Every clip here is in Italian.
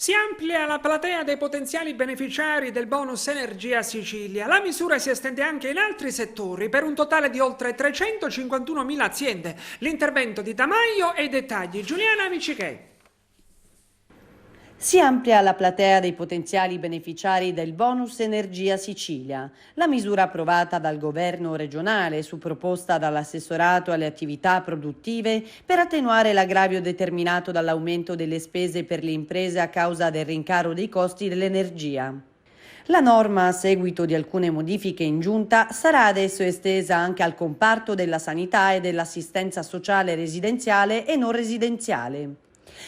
Si amplia la platea dei potenziali beneficiari del bonus Energia Sicilia. La misura si estende anche in altri settori per un totale di oltre 351.000 aziende. L'intervento di Tamaio e i dettagli. Giuliana Micichè. Si amplia la platea dei potenziali beneficiari del bonus Energia Sicilia. La misura approvata dal governo regionale su proposta dall'assessorato alle attività produttive per attenuare l'aggravio determinato dall'aumento delle spese per le imprese a causa del rincaro dei costi dell'energia. La norma, a seguito di alcune modifiche in giunta, sarà adesso estesa anche al comparto della sanità e dell'assistenza sociale residenziale e non residenziale.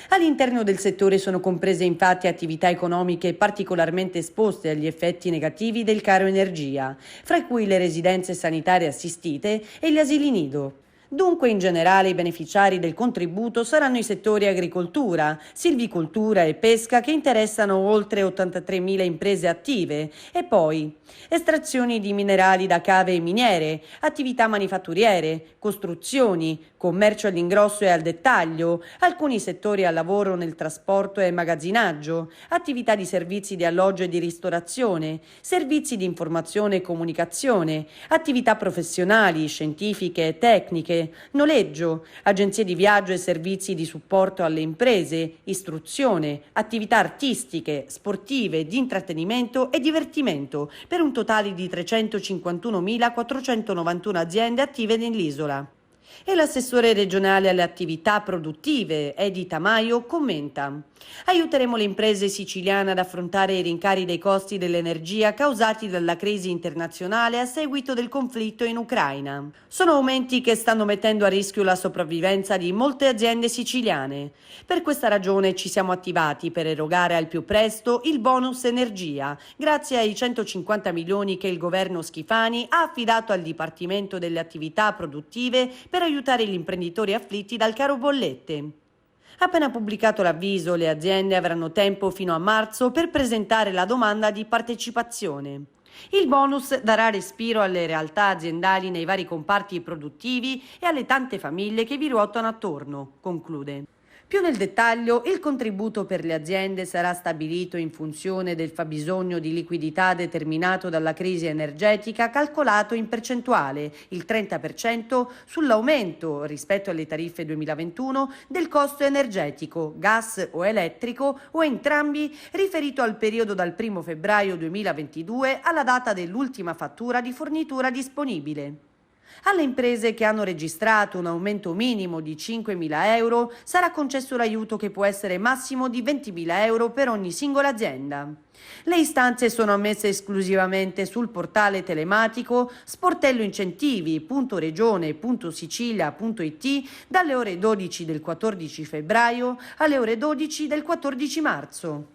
All'interno del settore sono comprese infatti attività economiche particolarmente esposte agli effetti negativi del caro energia, fra cui le residenze sanitarie assistite e gli asili nido. Dunque, in generale, i beneficiari del contributo saranno i settori agricoltura, silvicoltura e pesca che interessano oltre 83.000 imprese attive e poi estrazioni di minerali da cave e miniere, attività manifatturiere, costruzioni, commercio all'ingrosso e al dettaglio, alcuni settori al lavoro nel trasporto e magazzinaggio, attività di servizi di alloggio e di ristorazione, servizi di informazione e comunicazione, attività professionali, scientifiche e tecniche, noleggio, agenzie di viaggio e servizi di supporto alle imprese, istruzione, attività artistiche, sportive, di intrattenimento e divertimento, per un totale di 351.491 aziende attive nell'isola. E l'assessore regionale alle attività produttive, Edi Tamaio, commenta: aiuteremo le imprese siciliane ad affrontare i rincari dei costi dell'energia causati dalla crisi internazionale a seguito del conflitto in Ucraina. Sono aumenti che stanno mettendo a rischio la sopravvivenza di molte aziende siciliane. Per questa ragione ci siamo attivati per erogare al più presto il bonus energia, grazie ai 150 milioni che il governo Schifani ha affidato al Dipartimento delle attività produttive per aiutare gli imprenditori afflitti dal caro bollette. Appena pubblicato l'avviso, le aziende avranno tempo fino a marzo per presentare la domanda di partecipazione. Il bonus darà respiro alle realtà aziendali nei vari comparti produttivi e alle tante famiglie che vi ruotano attorno, conclude. Più nel dettaglio, il contributo per le aziende sarà stabilito in funzione del fabbisogno di liquidità determinato dalla crisi energetica, calcolato in percentuale, il 30% sull'aumento rispetto alle tariffe 2021 del costo energetico, gas o elettrico o entrambi, riferito al periodo dal 1 febbraio 2022 alla data dell'ultima fattura di fornitura disponibile. Alle imprese che hanno registrato un aumento minimo di 5.000 euro sarà concesso l'aiuto che può essere massimo di 20.000 euro per ogni singola azienda. Le istanze sono ammesse esclusivamente sul portale telematico sportelloincentivi.regione.sicilia.it dalle ore 12 del 14 febbraio alle ore 12 del 14 marzo.